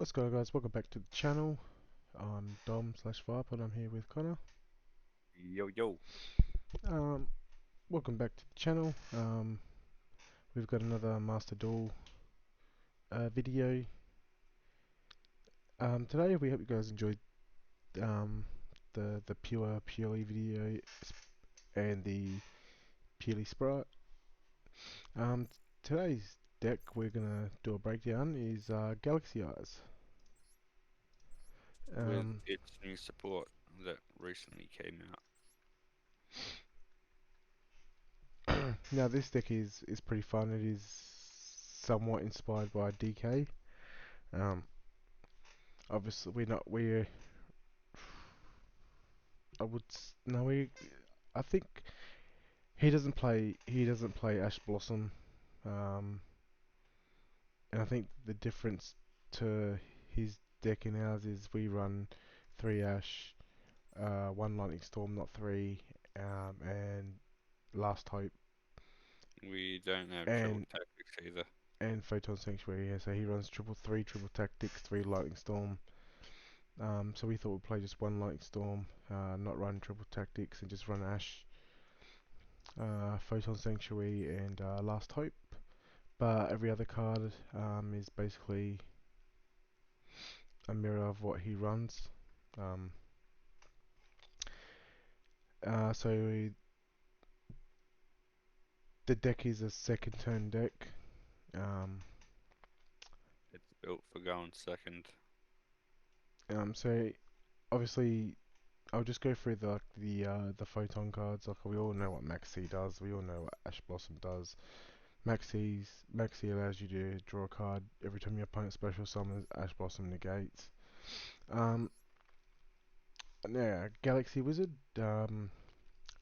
What's going on, guys? Welcome back to the channel. I'm Dom/Vibe and I'm here with Connor. Yo, yo. Um, Welcome back to the channel. We've got another Master Duel video. Today we hope you guys enjoyed um, the purely video and the purely sprite. Um, Today's deck we're gonna do a breakdown is Galaxy Eyes. With Um, its new support that recently came out. Now this deck is pretty fun. It is somewhat inspired by DK. Um, Obviously we're not we're no we I think he doesn't play Ash Blossom, um, and I think the difference to his deck and ours is we run three Ash, one Lightning Storm, not three, and Last Hope We don't have triple and tactics either. Photon Sanctuary. Yeah, so he runs triple three, triple tactics, three Lightning Storm. So we thought we'd play just one Lightning Storm, not run triple tactics, and just run Ash, Photon Sanctuary, and Last Hope. But every other card is basically a mirror of what he runs. Um, so the deck is a second turn deck. Um, It's built for going second. so obviously I'll just go through the photon cards. Like we all know what Maxi does. We all know what Ash Blossom does. Maxi allows you to draw a card every time your opponent special summons. Ash Blossom negates. Um, Now Galaxy Wizard.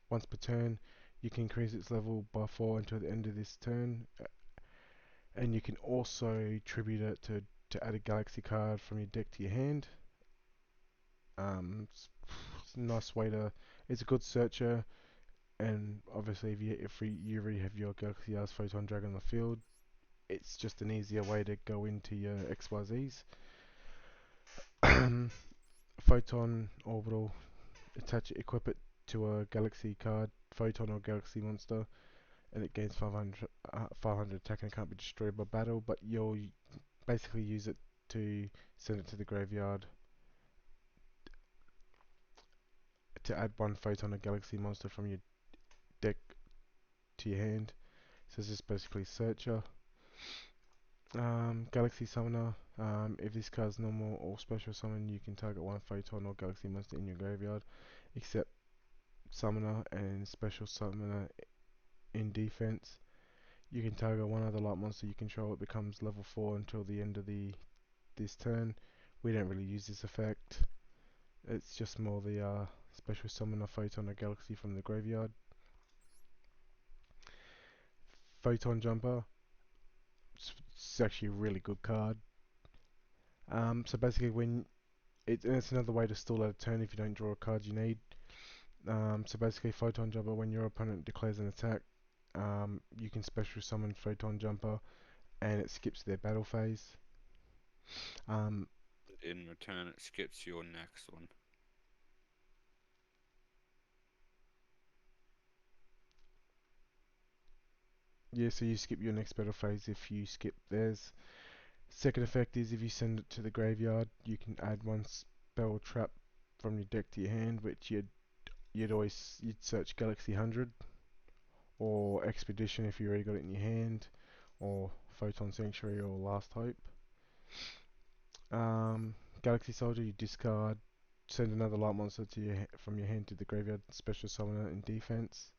Once per turn, you can increase its level by 4 until the end of this turn, and you can also tribute it to add a Galaxy card from your deck to your hand. It's a nice way to. It's a good searcher, and obviously if you already have your Galaxy Ar's Photon Dragon on the field, it's just an easier way to go into your XYZs. Photon Orbital, equip it to a Galaxy card, Photon or Galaxy monster, and it gains 500 attack and can't be destroyed by battle, but you'll basically use it to send it to the graveyard to add one photon or galaxy monster from your deck to your hand. So it's just basically searcher. Galaxy Summoner. If this card's normal or special summon, you can target one photon or galaxy monster in your graveyard, except Summoner and Special Summoner in defense. You can target one other light monster you control. It becomes level 4 until the end of this turn. We don't really use this effect. It's just more the special summon a photon or galaxy from the graveyard. Photon Jumper. It's actually a really good card. So basically, it's another way to stall out a turn if you don't draw a card you need. So basically, Photon Jumper, when your opponent declares an attack, you can special summon Photon Jumper, and it skips their battle phase. Um, In return, it skips your next one. yeah, so you skip your next battle phase if you skip theirs. Second effect is if you send it to the graveyard, you can add one spell trap from your deck to your hand, which you'd search Galaxy 100 or Expedition if you already got it in your hand, or Photon Sanctuary or Last Hope. Galaxy Soldier, you discard, send another light monster from your hand to the graveyard, special summoner in defense,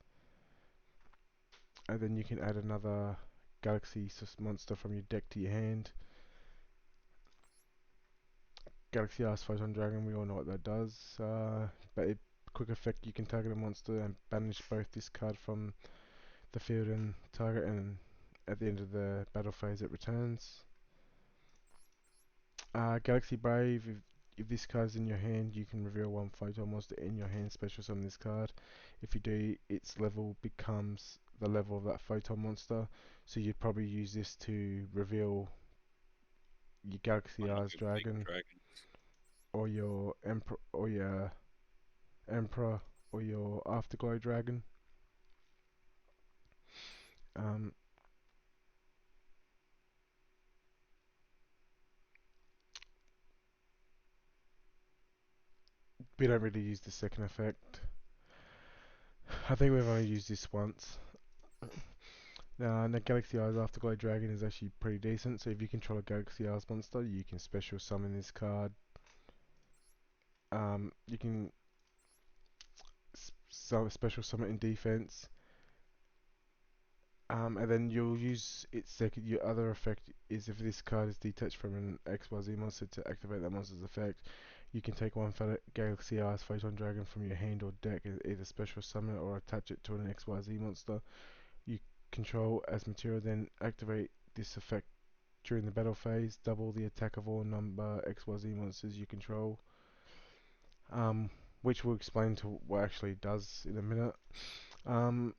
and then you can add another Galaxy monster from your deck to your hand. Galaxy Ice Photon Dragon, we all know what that does. But quick effect, you can target a monster and banish both this card from the field and target, and at the end of the battle phase it returns. Galaxy Brave, if this card's in your hand, you can reveal one photon monster in your hand, special summon this card. If you do, its level becomes the level of that photon monster, so you'd probably use this to reveal your Galaxy One of Eyes your big Dragon, dragons. or your Emperor, or your Afterglow Dragon. Um, we don't really use the second effect. I think we've only used this once. And the Galaxy Eyes Afterglow Dragon is actually pretty decent. So if you control a Galaxy Eyes monster, you can special summon this card. You can special summon in defense. And then you'll use its second. Your other effect is if this card is detached from an XYZ monster to activate that monster's effect, you can take one Galaxy Eyes Photon Dragon from your hand or deck, and either special summon it or attach it to an XYZ monster you control as material. Then activate this effect during the battle phase. Double the attack of all number XYZ monsters you control. Um, which we'll explain to what actually it does in a minute. Um,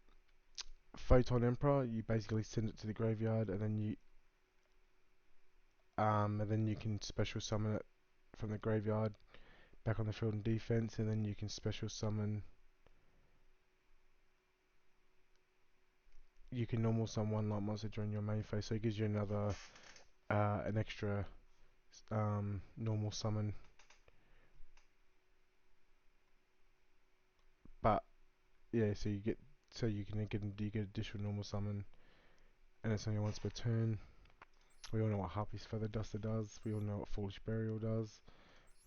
Photon Emperor, you basically send it to the graveyard, and then you can special summon it from the graveyard back on the field in defense, and then you can special summon. You can normal summon one light monster during your main phase, so it gives you an extra normal summon. But yeah, so you get additional normal summon, and it's only once per turn. We all know what Harpy's Feather Duster does. We all know what Foolish Burial does.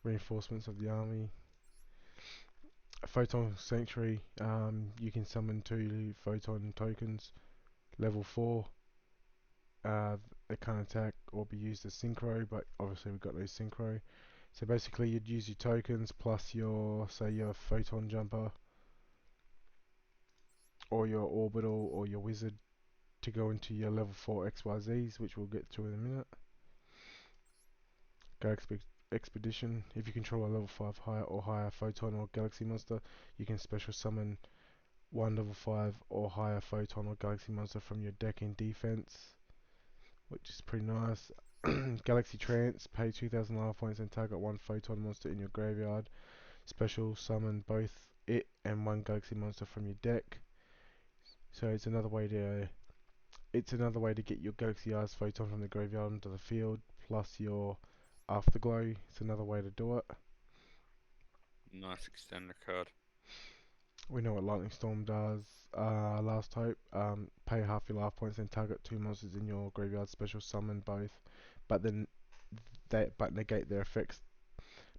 Reinforcements of the army. Photon Sanctuary. You can summon 2 Photon tokens. Level 4. They can't attack or be used as synchro, but obviously we've got no synchro. So basically, you'd use your tokens plus your Photon Jumper, or your Orbital, or your Wizard to go into your level 4 XYZs, which we'll get to in a minute. Go Expedition. If you control a level 5 higher or higher Photon or Galaxy monster, you can special summon one level 5 or higher Photon or Galaxy monster from your deck in defense, which is pretty nice. Galaxy Trance, pay 2,000 life points and target one Photon monster in your graveyard. Special summon both it and one Galaxy monster from your deck. So it's another way to get your Galaxy Eyes Photon from the graveyard onto the field, plus your Afterglow. It's another way to do it. Nice extender card. We know what Lightning Storm does. Last Hope. Pay half your life points and target 2 monsters in your graveyard. Special summon both, but then but negate their effects.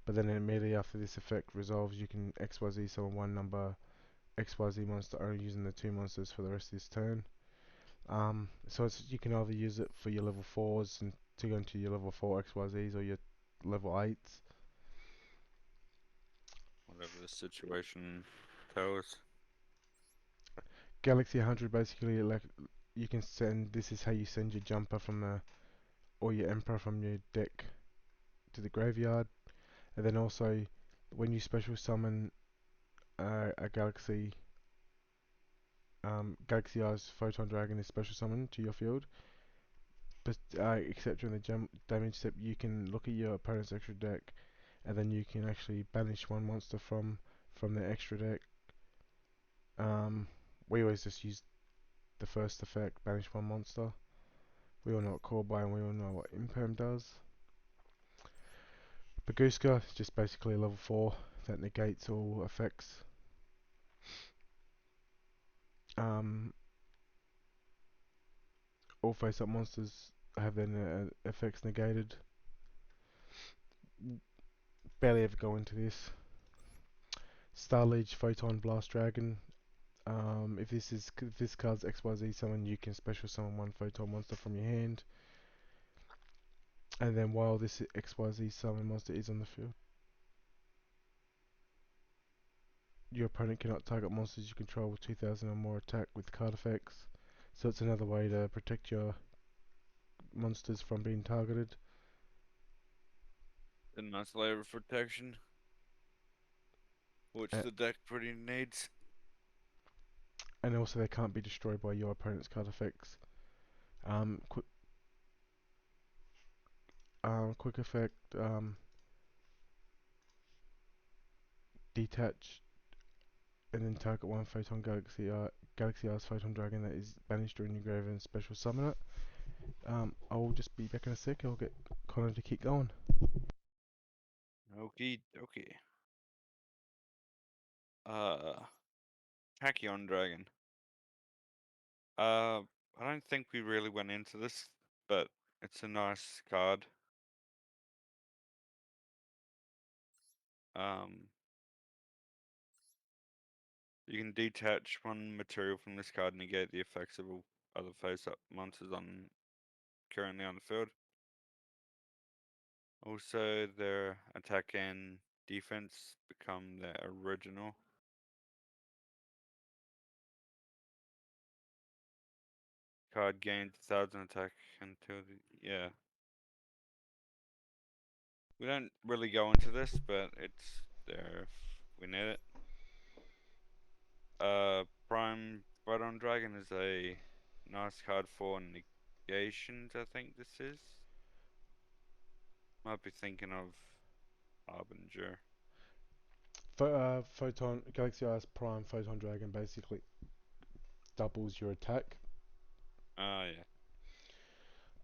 But then immediately after this effect resolves, you can XYZ summon one number XYZ monster only using the 2 monsters for the rest of this turn. So you can either use it for your level 4s and to go into your level 4 XYZs or your level 8s. Whatever the situation tells. Galaxy 100 basically like you can send. This is how you send your jumper from the or your emperor from your deck to the graveyard, and then also when you special summon a Galaxy Eyes Photon Dragon is special summoned to your field, but except during the damage step, you can look at your opponent's extra deck, and then you can actually banish one monster from the extra deck. We always just use the first effect, banish one monster. We all know what Core Buy and we all know what Imperm does. Baguska is just basically a level 4 that negates all effects. Um, all face-up monsters have their effects negated. Barely ever go into this. Starliege Photon Blast Dragon. If this card's XYZ summon, you can special summon one Photon monster from your hand. And then while this XYZ summon monster is on the field, your opponent cannot target monsters you control with 2,000 or more attack with card effects. So it's another way to protect your monsters from being targeted. A nice layer of protection, which Uh, the deck pretty needs. and also they can't be destroyed by your opponent's card effects. Um, quick effect, detach and then target one photon Galaxy Eyes Photon Dragon that is banished during your grave and special summon it. I will just be back in a sec. I'll get Connor to keep going. Okie dokie. Uh, Tachyon Dragon. I don't think we really went into this, but it's a nice card. Um, you can detach one material from this card and negate the effects of all other face-up monsters currently on the field. Also, their attack and defense become their original. Card gains 1,000 attack until yeah. We don't really go into this, but it's there if we need it. Prime Photon Dragon is a nice card for negations, I think this is. Might be thinking of Harbinger. Photon Galaxy Eyes Prime Photon Dragon basically doubles your attack Oh yeah.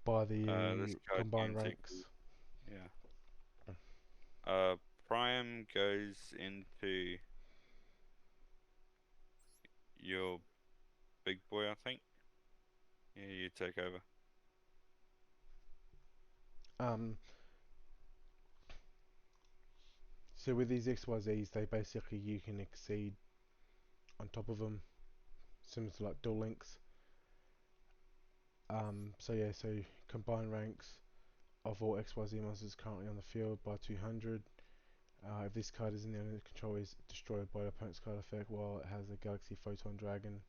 by This the card combined gains equal. ranks. Yeah. Prime goes into your big boy, I think. Yeah, you take over. Um, so with these XYZs, they basically you can exceed on top of them, similar to like Duel Links. So yeah, so combined ranks of all XYZ monsters currently on the field by 200. If this card is in the enemy control, is destroyed by the opponent's card effect while it has a Galaxy Photon Dragon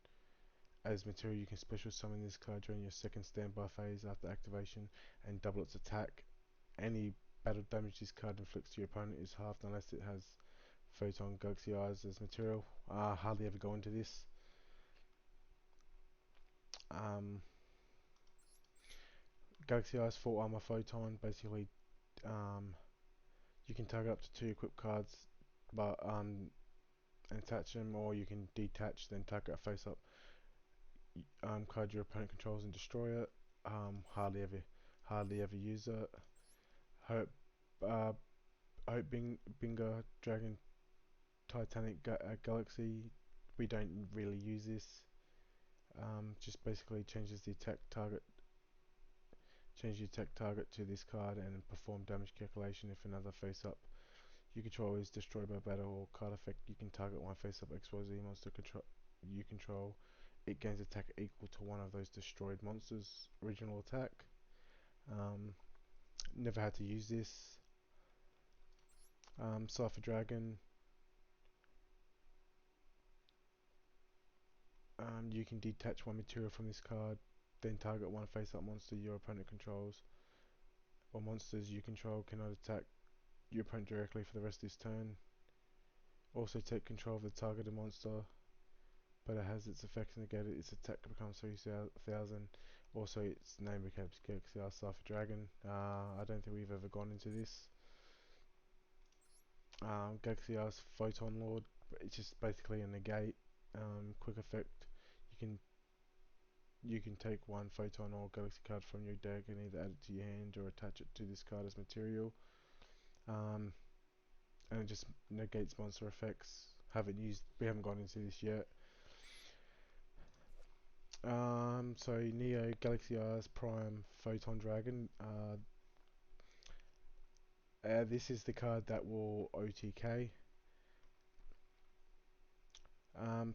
as material. You can special summon this card during your second standby phase after activation and double its attack. Any battle damage this card inflicts to your opponent is halved unless it has Photon Galaxy Eyes as material. Hardly ever go into this. Um, Galaxy Eyes Full Armor Photon, basically um, you can target up to 2 equipped cards but and attach them, or you can detach then target a face up card your opponent controls and destroy it. Hardly ever use it. Hope uh, Hope Bingo Dragon Titanic Galaxy. We don't really use this. Just basically change the attack target to this card and perform damage calculation if another face up you control is destroyed by battle or card effect. You can target one face up XYZ monster you control. It gains attack equal to one of those destroyed monsters' original attack. Um, Never had to use this. Cypher Dragon. You can detach one material from this card, then target one face-up monster your opponent controls, or monsters you control cannot attack your opponent directly for the rest of this turn. Also take control of the targeted monster, but it has its effects negated. Its attack becomes 3,000. Also, its name becomes Galaxy Cypher Dragon. I don't think we've ever gone into this. Galaxy Eyes Photon Lord. It's just basically a negate. Quick effect. You can you can take one Photon or Galaxy card from your deck and either add it to your hand or attach it to this card as material. Um, and it just negates monster effects. We haven't gone into this yet. So Neo Galaxy Eyes Prime Photon Dragon. This is the card that will OTK.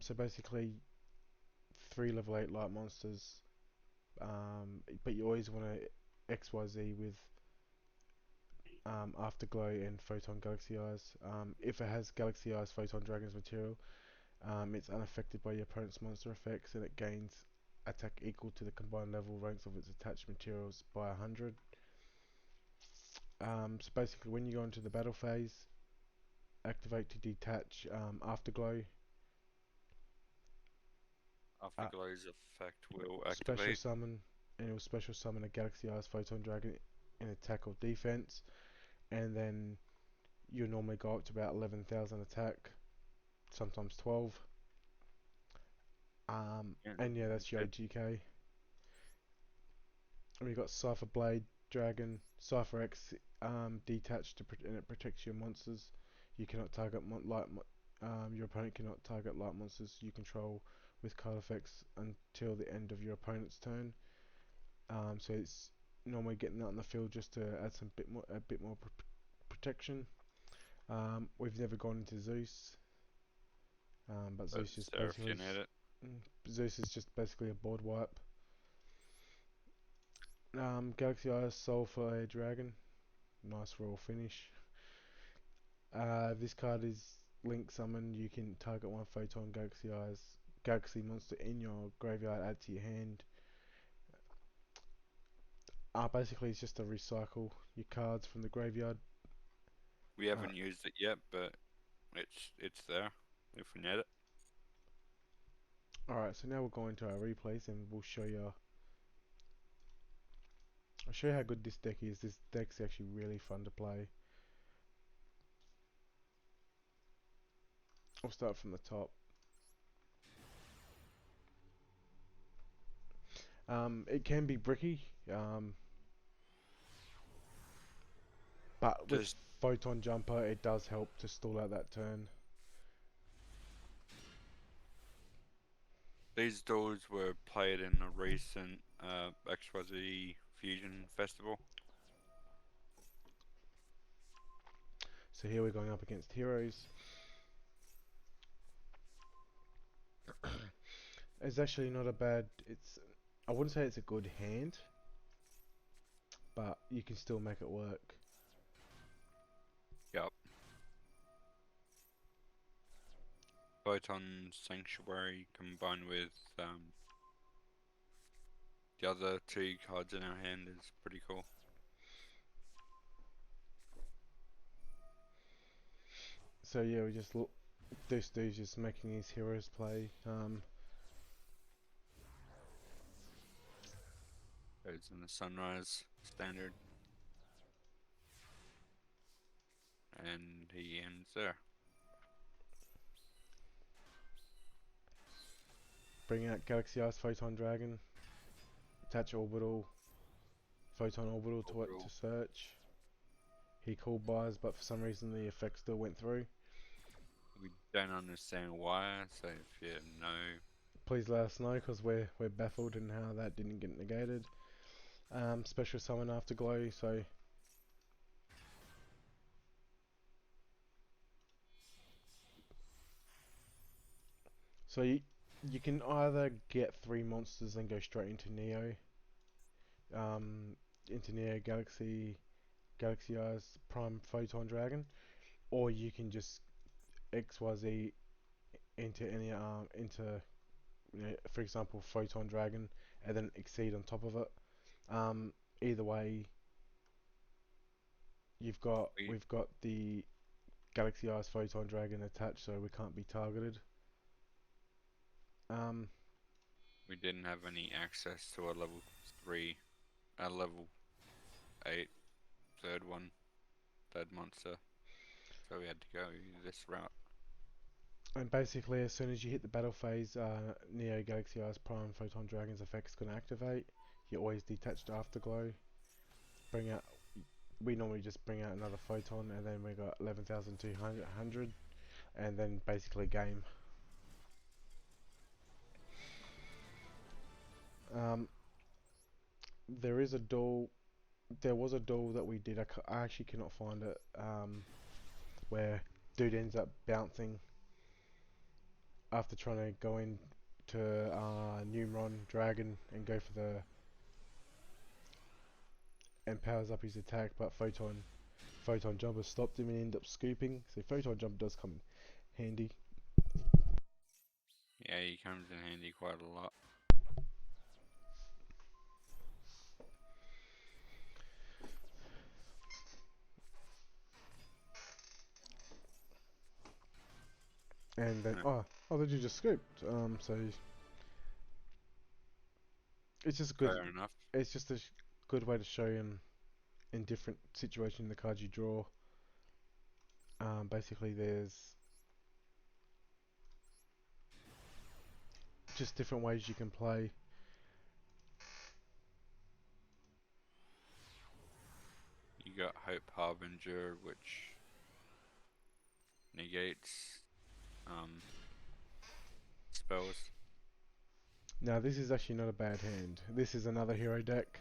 So basically, 3 level 8 light monsters. But you always want to XYZ with Afterglow and Photon Galaxy Eyes. If it has Galaxy Eyes Photon Dragon's material, it's unaffected by your opponent's monster effects and it gains attack equal to the combined level ranks of its attached materials by 100. So basically, when you go into the battle phase, activate to detach Afterglow. Uh, Afterglow's effect will Special activate. summon, and it will special summon a Galaxy Eyes Photon Dragon in attack or defense, and then you normally go up to about 11,000 attack, sometimes 12. Yeah, And yeah, that's your it, OTK. And we got Cypher Blade, Dragon, Cypher X, detached and it protects your monsters. You cannot target your opponent cannot target light monsters you control with card effects until the end of your opponent's turn. So it's normally getting out in the field just to add a bit more protection. We've never gone into Zeus, but but Zeus it's just there if you basically need it. Zeus is just basically a board wipe. Galaxy Eyes, Soul for a Dragon, nice royal finish. This card is Link Summon. You can target one Photon Galaxy monster in your graveyard, add to your hand. Basically, it's just to recycle your cards from the graveyard. We Uh, haven't used it yet, but it's there if we need it. Alright, so now we'll go into our replays and I'll show you how good this deck is. This deck's actually really fun to play. I'll start from the top. It can be bricky, but with Just Photon Jumper, it does help to stall out that turn. these duels were played in a recent XYZ Fusion Festival. So here we're going up against heroes. It's actually not a bad. I wouldn't say it's a good hand, but you can still make it work. Yup. Photon Sanctuary combined with the other two cards in our hand is pretty cool. So yeah, we just look. This dude's just making his heroes play. Goes in the Sunrise standard, and he ends there. Bring out Galaxy Ice Photon Dragon. Attach orbital. Photon orbital to it Overall, to search. He called buys, but for some reason the effect still went through. we don't understand why, so if you know, Please let us know, because we're baffled in how that didn't get negated. Special summon Afterglow. So you can either get three monsters and go straight um, into Neo Galaxy Eyes Prime Photon Dragon, or you can just XYZ into for example Photon Dragon and then Exceed on top of it. Either way, we we've got the Galaxy Eyes Photon Dragon attached, so we can't be targeted. Um, we didn't have any access to a level 3, a level 8 third one, third monster, so we had to go this route. and basically, as soon as you hit the battle phase, Neo Galaxy Eyes Prime Photon Dragon's effect's gonna activate. You always detach the Afterglow. Bring out. We normally just bring out another photon, and then we got 11,200, and then basically game. Um, there is a duel. There was a duel that we did. I actually cannot find it. Where dude ends up bouncing after trying to go into Numron Dragon and go for the and powers up his attack, but Photon Jumper stopped him and ended up scooping. So Photon Jump does come in handy. Yeah, he comes in handy quite a lot. And then oh, they just scooped. So it's just a good. Fair enough. It's just a good way to show him in different situations in the cards you draw. Basically, there's just different ways you can play. You got Hope Harbinger, which negates spells Now, this is actually not a bad hand. This is another hero deck,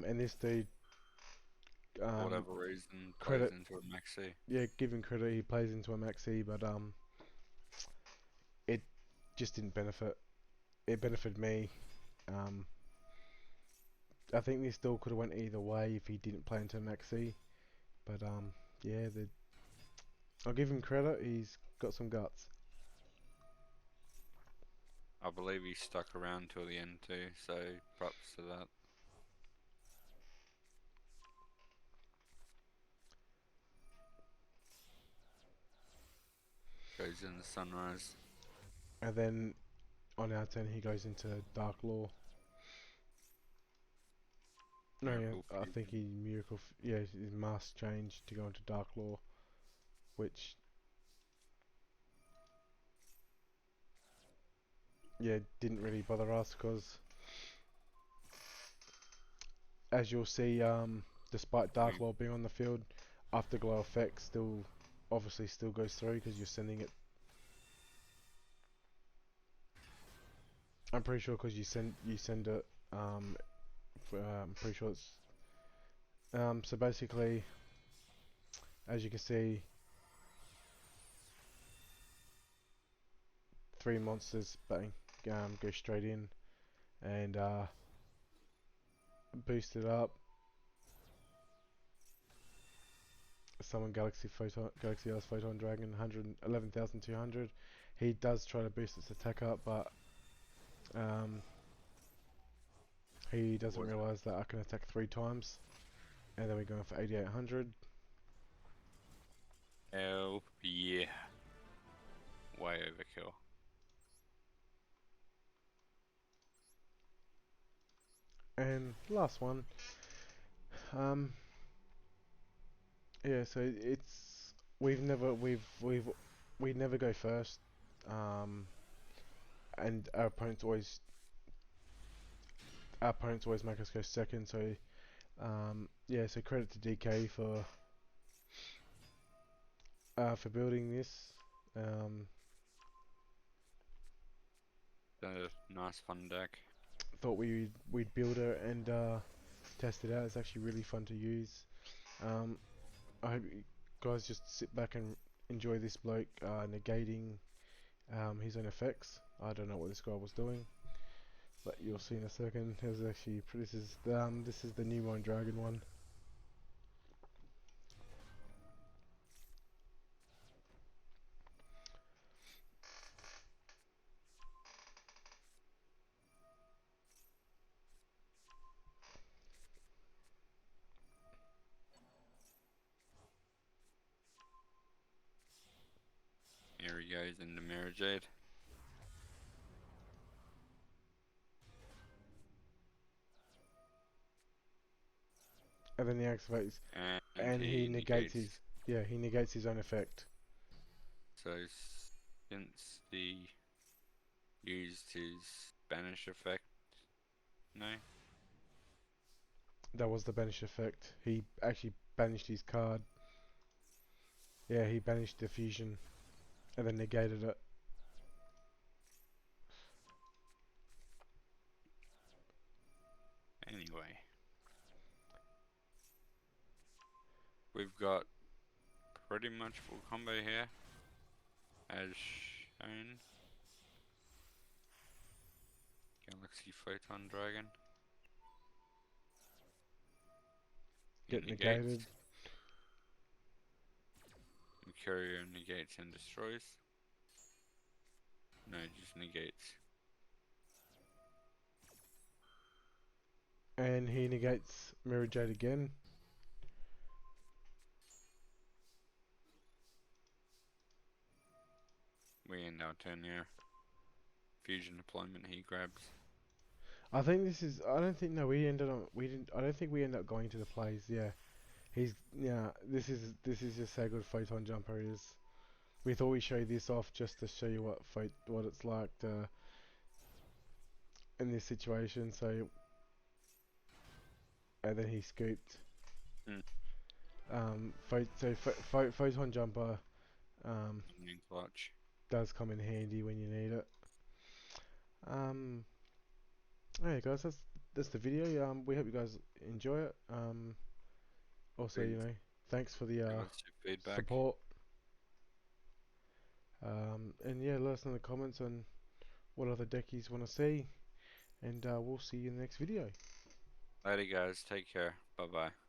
and this dude, for um, whatever reason plays credit, into a maxi. yeah, give him credit, he plays into a maxi, but it just didn't benefit. It benefited me. Um, I think this still could have went either way if he didn't play into a maxi, but yeah, I'll give him credit. He's got some guts. I believe he stuck around till the end too, so props to that. Goes in the sunrise. And then on our turn, he goes into Dark Law. No, yeah, Miracle I think Fusion. he yeah, his mask changed to go into Dark Law, which yeah didn't really bother us because as you'll see, despite Dark We Law being on the field, Afterglow effect still obviously still goes through because you're sending it. I'm pretty sure because you send it. I'm pretty sure it's so basically, as you can see, three monsters bang go straight in and boost it up. Summon Galaxy Earth Photon Dragon 111,200. He does try to boost its attack up, but um, he doesn't was realize that I can attack three times, and then we're going for 8,800. hell yeah. Way overkill. And last one, um, yeah. So it's we never go first, um, and our opponents always make us go second. So yeah. So credit to DK for building this. Um, A nice fun deck. Thought we'd build it and test it out. It's actually really fun to use. Um, I hope you guys just sit back and enjoy this bloke negating his own effects. I don't know what this guy was doing, but you'll see in a second. This is the new Moon Dragon one. Here he goes into Mirror Jade. And then he activates, And and he he negates negates. his he negates his own effect. So since the used his banish effect, no? That was the banish effect. He actually banished his card. Yeah, he banished the fusion and then negated it. Anyway, we've got pretty much full combo here, as shown. Galaxy Photon Dragon. He Get negated. negates. Mercurio negates and destroys. No, just negates. And he negates Mirror Jade again. We end our turn here. Fusion deployment he grabs. I think this is. I don't think. No, we ended up. We didn't. I don't think we ended up going to the plays. Yeah, he's. Yeah, this is just how good photon jumper is. We thought we'd show this off just to show you what it's like to, in this situation. So, and then he scooped. Hmm. Photon jumper um, Lightning clutch. does come in handy when you need it. Um, Hey guys, that's the video. We hope you guys enjoy it. Also, Please thanks for the give us your feedback. support. And yeah, let us know in the comments on what other deckies want to see, and we'll see you in the next video. Later, guys. Take care. Bye bye.